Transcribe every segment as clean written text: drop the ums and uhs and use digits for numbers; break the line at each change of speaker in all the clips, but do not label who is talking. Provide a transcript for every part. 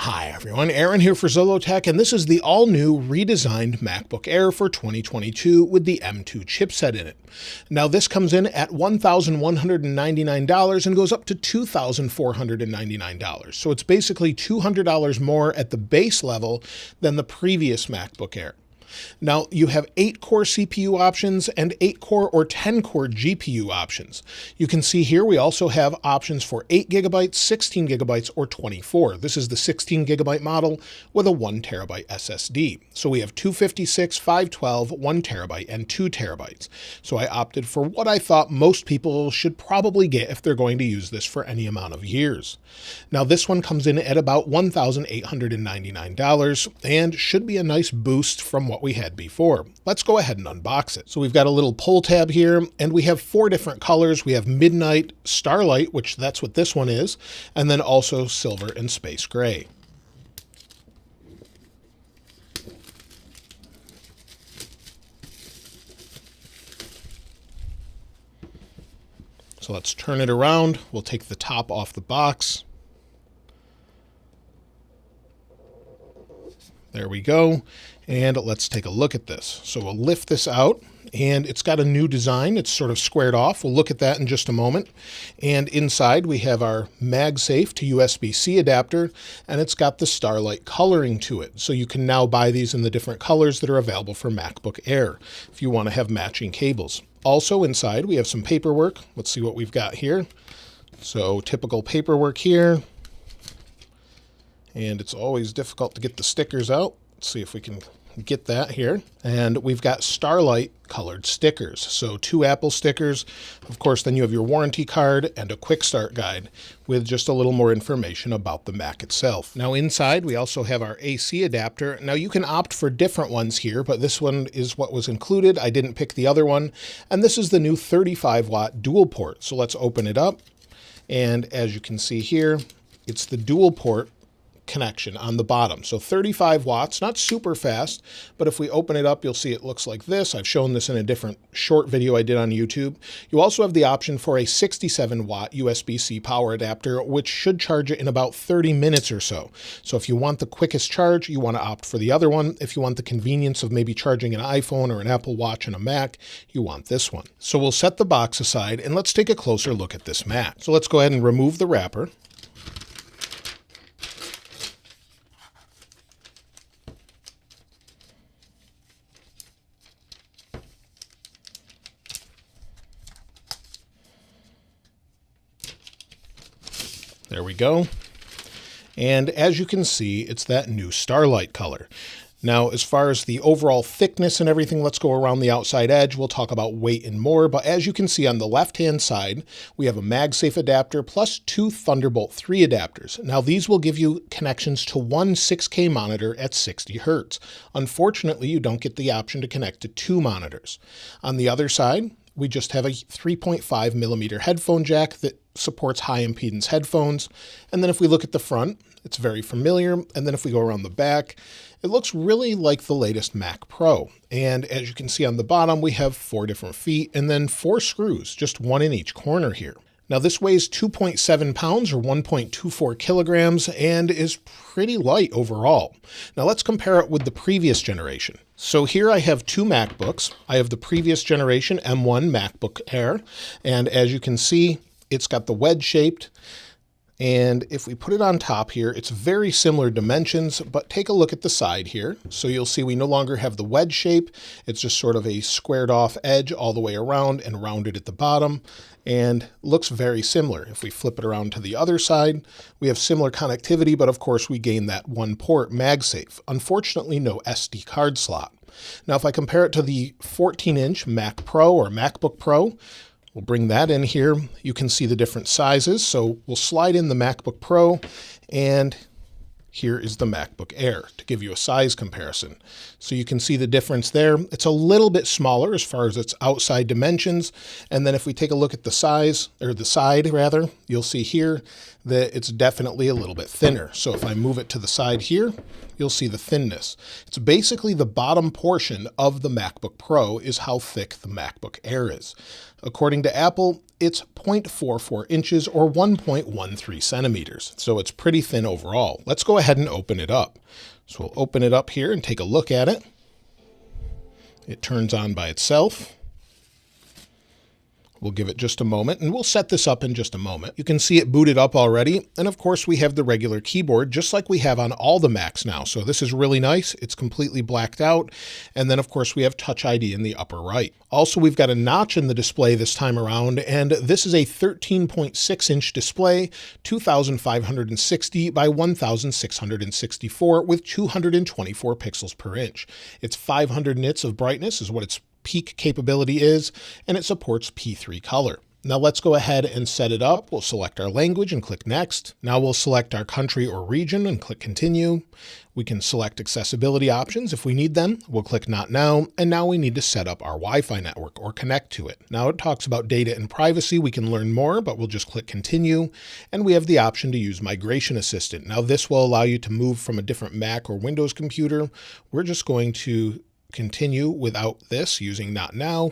Hi everyone, Aaron here for Zollotech, and this is the all-new redesigned MacBook Air for 2022 with the M2 chipset in it. Now this comes in at $1,199 and goes up to $2,499. So it's basically $200 more at the base level than the previous MacBook Air. Now, you have 8-core CPU options and 8-core or 10-core GPU options. You can see here we also have options for 8 GB, 16 GB, or 24. This is the 16 GB model with a 1 TB SSD. So we have 256, 512, 1 TB, and 2 TB. So I opted for what I thought most people should probably get if they're going to use this for any amount of years. Now, this one comes in at about $1,899 and should be a nice boost from what we had before. Let's go ahead and unbox it. So we've got a little pull tab here, and we have 4 different colors. We have Midnight, Starlight, which that's what this one is, and then also Silver and Space Gray. So let's turn it around. We'll take the top off the box. There we go. And let's take a look at this. So we'll lift this out, and it's got a new design. It's sort of squared off. We'll look at that in just a moment. And inside we have our MagSafe to USB-C adapter, and it's got the Starlight coloring to it. So you can now buy these in the different colors that are available for MacBook Air if you want to have matching cables. Also inside we have some paperwork. Let's see what we've got here. So typical paperwork here. And it's always difficult to get the stickers out. Let's see if we can get that here. And we've got Starlight colored stickers. So 2 Apple stickers. Of course, then you have your warranty card and a quick start guide with just a little more information about the Mac itself. Now inside, we also have our AC adapter. Now you can opt for different ones here, but this one is what was included. I didn't pick the other one. And this is the new 35-watt dual port. So let's open it up. And as you can see here, it's the dual port connection on the bottom. So 35 watts, not super fast, but if we open it up, you'll see it looks like this. I've shown this in a different short video I did on YouTube. You also have the option for a 67 watt USB-C power adapter, which should charge it in about 30 minutes or so. So if you want the quickest charge, you want to opt for the other one. If you want the convenience of maybe charging an iPhone or an Apple Watch and a Mac, you want this one. So we'll set the box aside and let's take a closer look at this Mac. So let's go ahead and remove the wrapper. There we go. And as you can see, it's that new Starlight color. Now, as far as the overall thickness and everything, let's go around the outside edge. We'll talk about weight and more. But as you can see on the left-hand side, we have a MagSafe adapter plus 2 Thunderbolt 3 adapters. Now, these will give you connections to one 6K monitor at 60 Hertz. Unfortunately, you don't get the option to connect to 2 monitors. On the other side, we just have a 3.5 millimeter headphone jack that supports high impedance headphones. And then if we look at the front, it's very familiar. And then if we go around the back, it looks really like the latest Mac Pro. And as you can see on the bottom, we have 4 different feet and then 4 screws, just 1 in each corner here. Now this weighs 2.7 pounds or 1.24 kilograms and is pretty light overall. Now let's compare it with the previous generation. So here I have 2 MacBooks. I have the previous generation M1 MacBook Air, and as you can see, it's got the wedge-shaped. And if we put it on top here, it's very similar dimensions, but take a look at the side here. So you'll see we no longer have the wedge shape. It's just sort of a squared off edge all the way around and rounded at the bottom, and looks very similar. If we flip it around to the other side, we have similar connectivity, but of course we gain that 1-port MagSafe. Unfortunately, no SD card slot. Now, if I compare it to the 14-inch Mac Pro or MacBook Pro, we'll bring that in here. You can see the different sizes. So we'll slide in the MacBook Pro, and here is the MacBook Air to give you a size comparison. So you can see the difference there. It's a little bit smaller as far as its outside dimensions. And then if we take a look at the size, or the side rather, you'll see here that it's definitely a little bit thinner. So if I move it to the side here, you'll see the thinness. It's basically the bottom portion of the MacBook Pro is how thick the MacBook Air is. According to Apple, it's 0.44 inches or 1.13 centimeters. So it's pretty thin overall. Let's go ahead and open it up. So we'll open it up here and take a look at it. It turns on by itself. We'll give it just a moment, and we'll set this up in just a moment. You can see it booted up already, and of course we have the regular keyboard, just like we have on all the Macs now. So this is really nice. It's completely blacked out, and then of course we have Touch ID in the upper right. Also, we've got a notch in the display this time around, and this is a 13.6-inch display, 2560 by 1664 with 224 pixels per inch. It's 500 nits of brightness is what its peak capability is, and it supports P3 color. Now let's go ahead and set it up. We'll select our language and click Next. Now we'll select our country or region and click Continue. We can select accessibility options if we need them. We'll click Not Now, and now we need to set up our Wi-Fi network or connect to it. Now it talks about data and privacy. We can learn more, but we'll just click Continue, and we have the option to use Migration Assistant. Now this will allow you to move from a different Mac or Windows computer. We're just going to continue without this using Not Now,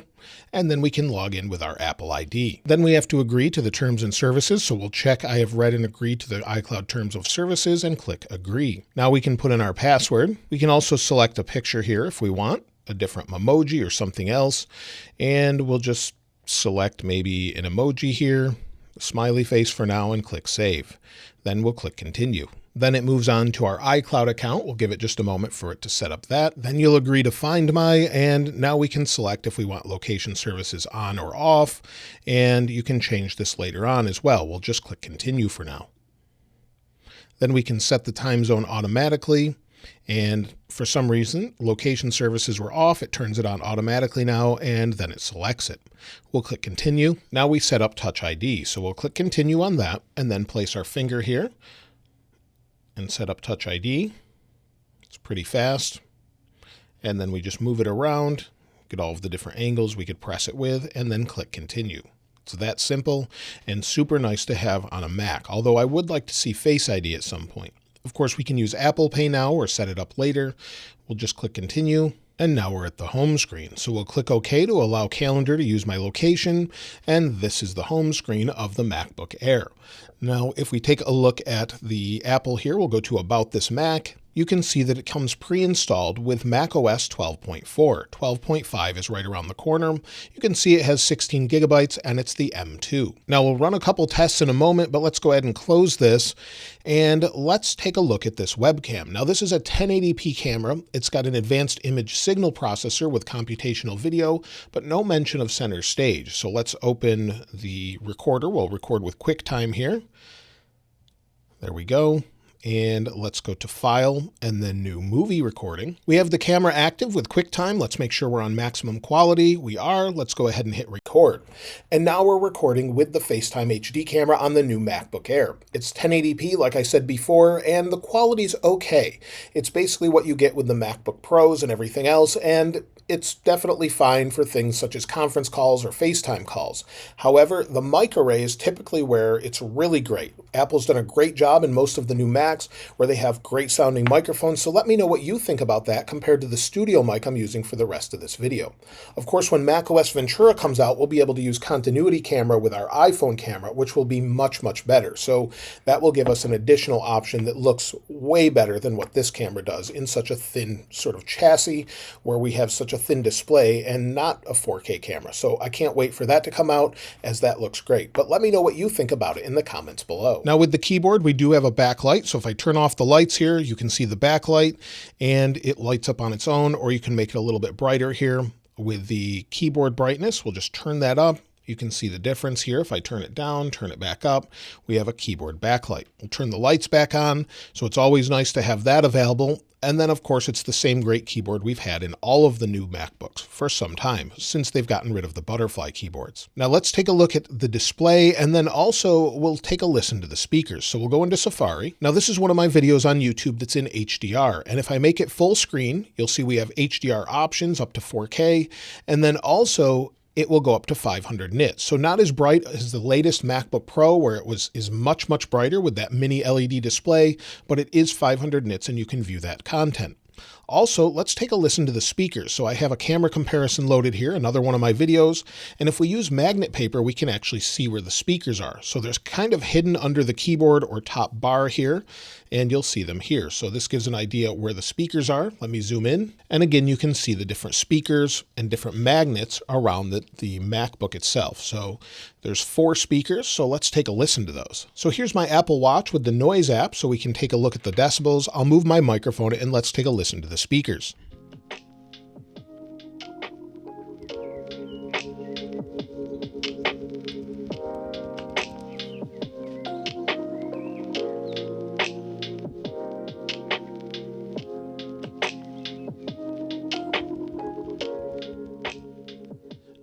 and then we can log in with our Apple ID. Then we have to agree to the terms and services, so we'll check I have read and agreed to the iCloud terms of services and click Agree. Now we can put in our password. We can also select a picture here if we want, a different emoji or something else, and we'll just select maybe an emoji here, a smiley face for now, and click Save. Then we'll click Continue. Then it moves on to our iCloud account. We'll give it just a moment for it to set up that. Then you'll agree to Find My, and now we can select if we want location services on or off, and you can change this later on as well. We'll just click Continue for now. Then we can set the time zone automatically, and for some reason, location services were off. It turns it on automatically now, and then it selects it. We'll click Continue. Now we set up Touch ID, so we'll click Continue on that, and then place our finger here and set up Touch ID. It's pretty fast. And then we just move it around, get all of the different angles we could press it with, and then click Continue. It's that simple and super nice to have on a Mac, although I would like to see Face ID at some point. Of course, we can use Apple Pay now or set it up later. We'll just click Continue. And now we're at the home screen. So we'll click OK to allow Calendar to use my location. And this is the home screen of the MacBook Air. Now, if we take a look at the Apple here, we'll go to About This Mac. You can see that it comes pre-installed with macOS 12.4. 12.5 is right around the corner. You can see it has 16 gigabytes and it's the M2. Now we'll run a couple tests in a moment, but let's go ahead and close this and let's take a look at this webcam. Now this is a 1080p camera. It's got an advanced image signal processor with computational video, but no mention of center stage. So let's open the recorder. We'll record with QuickTime here. There we go. And let's go to File and then New Movie Recording. We have the camera active with QuickTime. Let's make sure we're on maximum quality. We are. Let's go ahead and hit record. And now we're recording with the FaceTime HD camera on the new MacBook Air. It's 1080p, like I said before, and the quality's okay. It's basically what you get with the MacBook Pros and everything else, and it's definitely fine for things such as conference calls or FaceTime calls. However, the mic array is typically where it's really great. Apple's done a great job in most of the new Macs where they have great sounding microphones, so let me know what you think about that compared to the studio mic I'm using for the rest of this video. Of course, when macOS Ventura comes out, we'll be able to use continuity camera with our iPhone camera, which will be much, much better. So that will give us an additional option that looks way better than what this camera does in such a thin sort of chassis where we have such a thin display and not a 4K camera. So I can't wait for that to come out as that looks great. But let me know what you think about it in the comments below. Now with the keyboard, we do have a backlight. So if I turn off the lights here, you can see the backlight and it lights up on its own, or you can make it a little bit brighter here with the keyboard brightness. We'll just turn that up. You can see the difference here. If I turn it down, turn it back up, we have a keyboard backlight. We'll turn the lights back on. So it's always nice to have that available. And then of course, it's the same great keyboard we've had in all of the new MacBooks for some time since they've gotten rid of the butterfly keyboards. Now let's take a look at the display and then also we'll take a listen to the speakers. So we'll go into Safari. Now this is one of my videos on YouTube that's in HDR. And if I make it full screen, you'll see we have HDR options up to 4K. And then also it will go up to 500 nits. So not as bright as the latest MacBook Pro where it is much, much brighter with that mini LED display, but it is 500 nits and you can view that content. Also, let's take a listen to the speakers. So I have a camera comparison loaded here, another one of my videos. And if we use magnet paper, we can actually see where the speakers are. So there's kind of hidden under the keyboard or top bar here, and you'll see them here. So this gives an idea where the speakers are. Let me zoom in. And again, you can see the different speakers and different magnets around the MacBook itself. So there's 4 speakers. So let's take a listen to those. So here's my Apple Watch with the noise app, so we can take a look at the decibels. I'll move my microphone and let's take a listen to the speakers.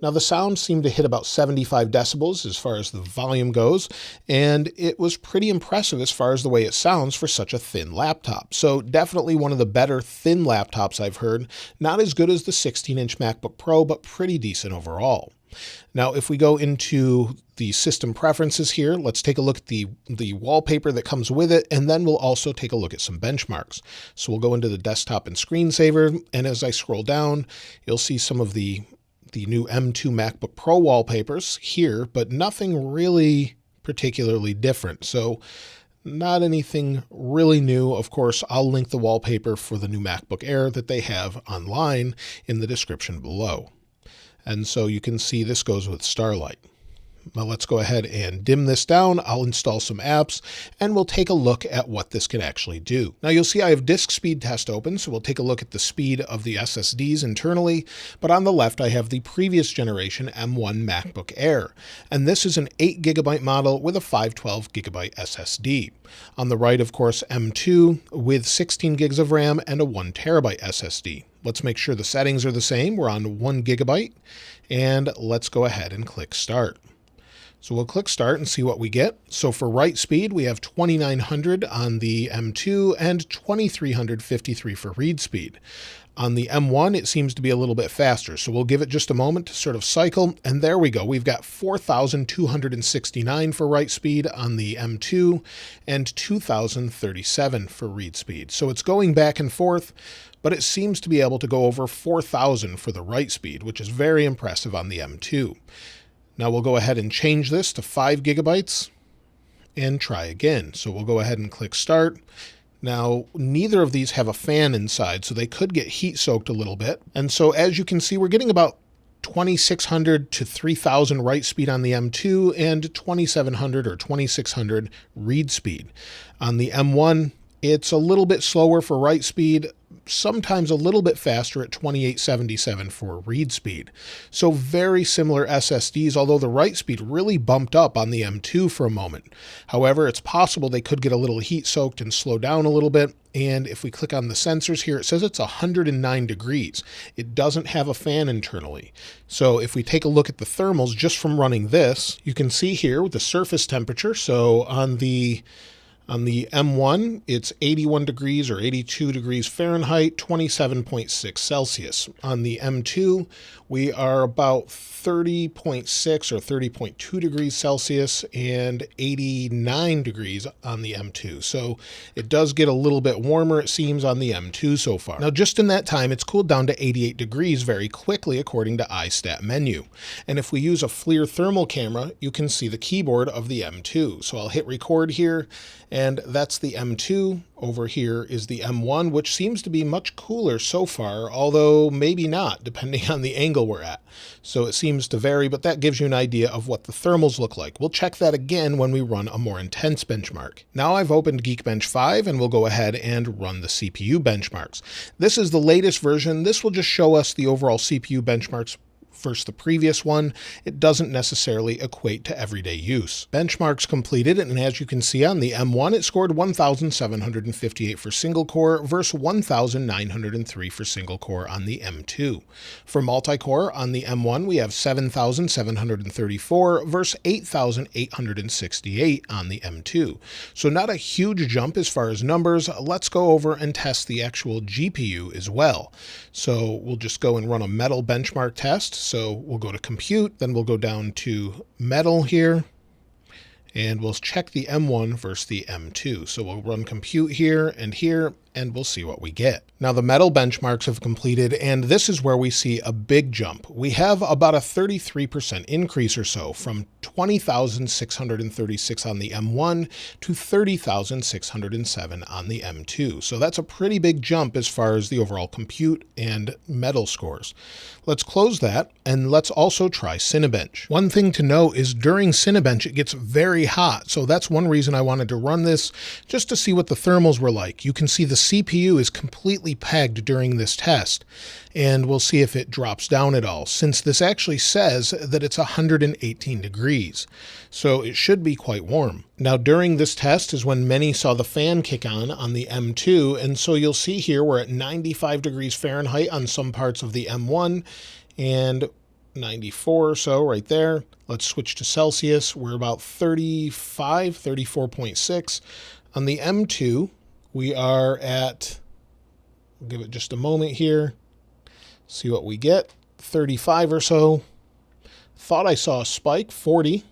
Now the sound seemed to hit about 75 decibels as far as the volume goes, and it was pretty impressive as far as the way it sounds for such a thin laptop. So definitely one of the better thin laptops I've heard. Not as good as the 16-inch MacBook Pro, but pretty decent overall. Now, if we go into the system preferences here, let's take a look at the wallpaper that comes with it, and then we'll also take a look at some benchmarks. So we'll go into the desktop and screensaver, and as I scroll down, you'll see some of the new M2 MacBook Pro wallpapers here, but nothing really particularly different. So not anything really new. Of course, I'll link the wallpaper for the new MacBook Air that they have online in the description below. And so you can see this goes with Starlight. Now let's go ahead and dim this down. I'll install some apps and we'll take a look at what this can actually do. Now you'll see I have disk speed test open, so we'll take a look at the speed of the SSDs internally. But on the left, I have the previous generation M1 MacBook Air. And this is an 8GB model with a 512GB SSD. On the right, of course, M2 with 16 gigs of RAM and a 1TB SSD. Let's make sure the settings are the same. We're on 1GB, and let's go ahead and click Start. So we'll click Start and see what we get. So for write speed, we have 2900 on the M2 and 2353 for read speed. On the M1, it seems to be a little bit faster. So we'll give it just a moment to sort of cycle. And there we go. We've got 4,269 for write speed on the M2 and 2,037 for read speed. So it's going back and forth, but it seems to be able to go over 4,000 for the write speed, which is very impressive on the M2. Now we'll go ahead and change this to 5GB and try again. So we'll go ahead and click Start. Now, neither of these have a fan inside, so they could get heat soaked a little bit. And so as you can see, we're getting about 2,600 to 3,000 write speed on the M2 and 2,700 or 2,600 read speed. On the M1, it's a little bit slower for write speed, sometimes a little bit faster at 2877 for read speed. So very similar SSDs, although the write speed really bumped up on the M2 for a moment. However, it's possible they could get a little heat soaked and slow down a little bit. And if we click on the sensors here, it says it's 109 degrees. It doesn't have a fan internally. So if we take a look at the thermals just from running this, you can see here with the surface temperature. So on the M1, it's 81 degrees or 82 degrees Fahrenheit, 27.6 Celsius. On the M2, we are about 30.6 or 30.2 degrees Celsius and 89 degrees on the M2. So it does get a little bit warmer, it seems, on the M2 so far. Now, just in that time, it's cooled down to 88 degrees very quickly, according to iStat menu. And if we use a FLIR thermal camera, you can see the keyboard of the M2. So I'll hit record here, and that's the M2. Over here is the M1, which seems to be much cooler so far, although maybe not, depending on the angle we're at. So it seems to vary, but that gives you an idea of what the thermals look like. We'll check that again when we run a more intense benchmark. Now I've opened Geekbench 5, and we'll go ahead and run the CPU benchmarks. This is the latest version. This will just show us the overall CPU benchmarks versus the previous one. It doesn't necessarily equate to everyday use. Benchmarks completed, and as you can see on the M1, it scored 1,758 for single core versus 1,903 for single core on the M2. For multi-core on the M1, we have 7,734 versus 8,868 on the M2. So not a huge jump as far as numbers. Let's go over and test the actual GPU as well. So we'll just go and run a metal benchmark test. So we'll go to compute, then we'll go down to metal here, and we'll check the M1 versus the M2. So we'll run compute here, and we'll see what we get. Now the metal benchmarks have completed, and this is where we see a big jump. We have about a 33% increase or so, from 20,636 on the M1 to 30,607 on the M2. So that's a pretty big jump as far as the overall compute and metal scores. Let's close that, and let's also try Cinebench. One thing to note is during Cinebench it gets very hot, so that's one reason I wanted to run this, just to see what the thermals were like. You can see the CPU is completely pegged during this test, and we'll see if it drops down at all, since this actually says that it's 118 degrees, so it should be quite warm. Now during this test is when many saw the fan kick on the M2, and so you'll see here we're at 95 degrees Fahrenheit on some parts of the M1, and 94 or so right there. Let's switch to Celsius. We're about 34.6. On the M2, we are at, we'll give it just a moment here, see what we get, 35 or so. Thought I saw a spike, 40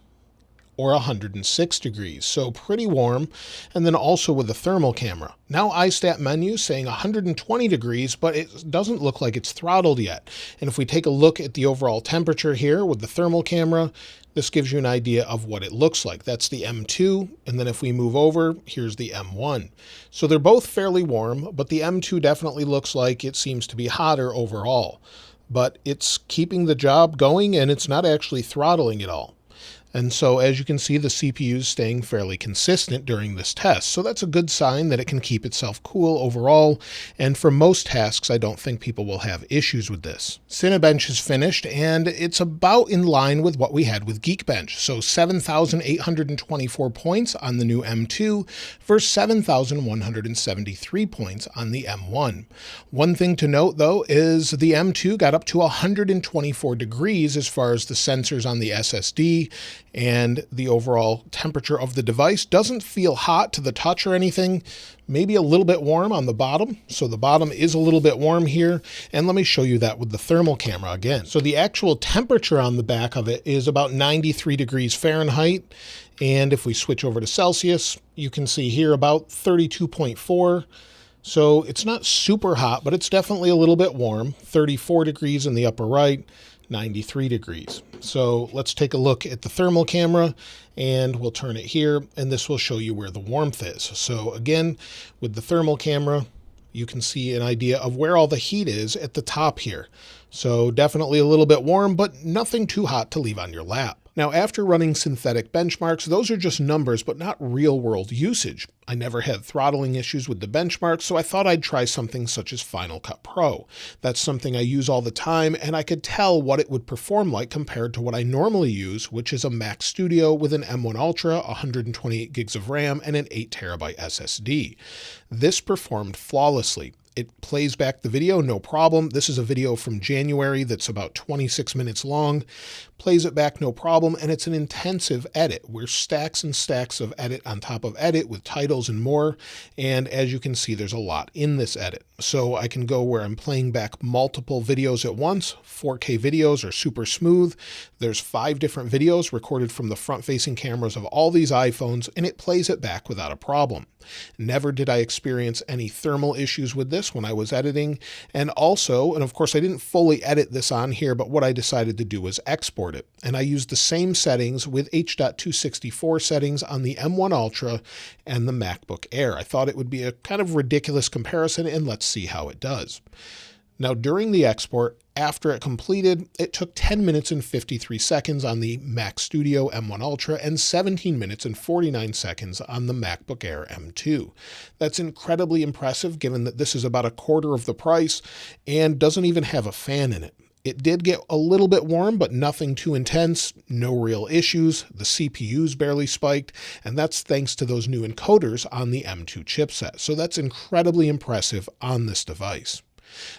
or 106 degrees, so pretty warm. And then also with the thermal camera. Now iStat menu saying 120 degrees, but it doesn't look like it's throttled yet. And if we take a look at the overall temperature here with the thermal camera, this gives you an idea of what it looks like. That's the M2, and then if we move over, here's the M1. So they're both fairly warm, but the M2 definitely looks like it seems to be hotter overall. But it's keeping the job going, and it's not actually throttling at all. And so as you can see, the CPU is staying fairly consistent during this test. So that's a good sign that it can keep itself cool overall. And for most tasks, I don't think people will have issues with this. Cinebench is finished, and it's about in line with what we had with Geekbench. So 7,824 points on the new M2 versus 7,173 points on the M1. One thing to note though is the M2 got up to 124 degrees as far as the sensors on the SSD, and the overall temperature of the device doesn't feel hot to the touch or anything, maybe a little bit warm on the bottom. So the bottom is a little bit warm here, and let me show you that with the thermal camera again. So the actual temperature on the back of it is about 93 degrees Fahrenheit, and if we switch over to Celsius, you can see here about 32.4. So it's not super hot, but it's definitely a little bit warm. 34 degrees in the upper right, 93 degrees. So let's take a look at the thermal camera, and we'll turn it here, and this will show you where the warmth is. So again, with the thermal camera, you can see an idea of where all the heat is at the top here. So definitely a little bit warm, but nothing too hot to leave on your lap. Now, after running synthetic benchmarks, those are just numbers, but not real world usage. I never had throttling issues with the benchmarks, so I thought I'd try something such as Final Cut Pro. That's something I use all the time, and I could tell what it would perform like compared to what I normally use, which is a Mac Studio with an M1 Ultra, 128 gigs of RAM, and an 8 terabyte SSD. This performed flawlessly. It plays back the video, no problem. This is a video from January that's about 26 minutes long. Plays it back, no problem, and it's an intensive edit. We're stacks and stacks of edit on top of edit with titles and more, and as you can see, there's a lot in this edit. So I can go where I'm playing back multiple videos at once. 4K videos are super smooth. There's 5 different videos recorded from the front-facing cameras of all these iPhones, and it plays it back without a problem. Never did I experience any thermal issues with this when I was editing. And also, and of course I didn't fully edit this on here, but what I decided to do was export it. And I used the same settings with H.264 settings on the M1 Ultra and the MacBook Air. I thought it would be a kind of ridiculous comparison, and let's see how it does. Now, during the export, after it completed, it took 10 minutes and 53 seconds on the Mac Studio M1 Ultra and 17 minutes and 49 seconds on the MacBook Air M2. That's incredibly impressive given that this is about a quarter of the price and doesn't even have a fan in it. It did get a little bit warm, but nothing too intense, no real issues. The CPU's barely spiked, and that's thanks to those new encoders on the M2 chipset. So that's incredibly impressive on this device.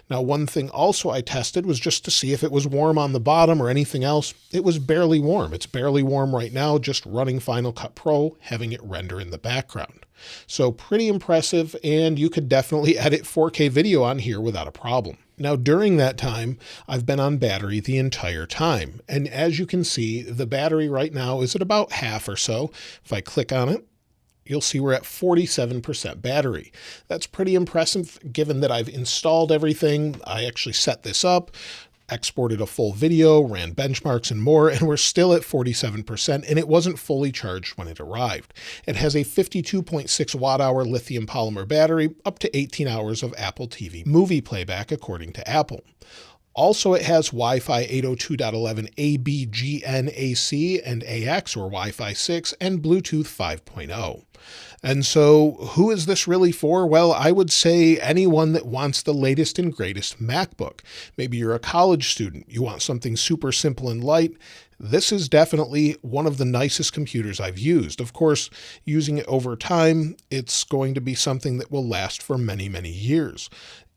Now, one thing also I tested was just to see if it was warm on the bottom or anything else. It was barely warm. It's barely warm right now, just running Final Cut Pro, having it render in the background. So pretty impressive, and you could definitely edit 4K video on here without a problem. Now, during that time, I've been on battery the entire time. And as you can see, the battery right now is at about half or so. If I click on it, you'll see we're at 47% battery. That's pretty impressive given that I've installed everything. I actually set this up, exported a full video, ran benchmarks and more, and we're still at 47%, and it wasn't fully charged when it arrived. It has a 52.6 watt-hour lithium polymer battery, up to 18 hours of Apple TV movie playback according to Apple. Also, it has Wi-Fi 802.11 ABGN AC and AX, or Wi-Fi 6, and Bluetooth 5.0. And so who is this really for? Well, I would say anyone that wants the latest and greatest MacBook. Maybe you're a college student, you want something super simple and light. This is definitely one of the nicest computers I've used. Of course, using it over time, it's going to be something that will last for many, many years.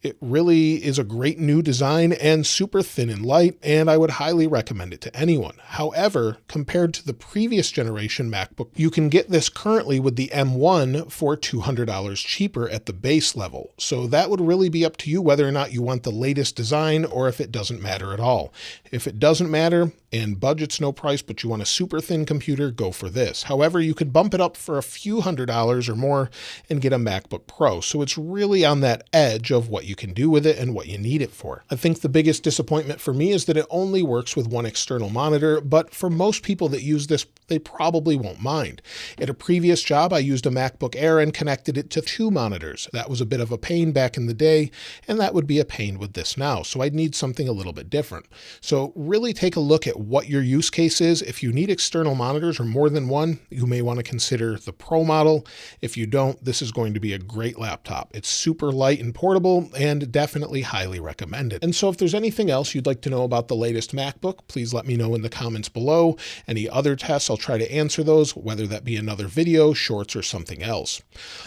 It really is a great new design and super thin and light, and I would highly recommend it to anyone. However, compared to the previous generation MacBook, you can get this currently with the M1 for $200 cheaper at the base level. So that would really be up to you whether or not you want the latest design or if it doesn't matter at all. If it doesn't matter and budget's no price, but you want a super thin computer, go for this. However, you could bump it up for a few $100s or more and get a MacBook Pro. So it's really on that edge of what you can do with it and what you need it for. I think the biggest disappointment for me is that it only works with one external monitor, but for most people that use this, they probably won't mind. At a previous job, I used a MacBook Air and connected it to 2 monitors. That was a bit of a pain back in the day, and that would be a pain with this now. So I'd need something a little bit different. So really take a look at what your use case is. If you need external monitors or more than one, you may want to consider the Pro model. If you don't, this is going to be a great laptop. It's super light and portable and definitely highly recommended. And so if there's anything else you'd like to know about the latest MacBook, please let me know in the comments below. Any other tests, I'll try to answer those, whether that be another video, shorts, or something else.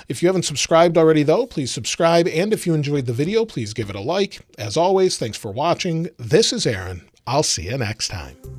If you haven't subscribed already though, please subscribe. And if you enjoyed the video, please give it a like. As always, thanks for watching. This is Aaron. I'll see you next time.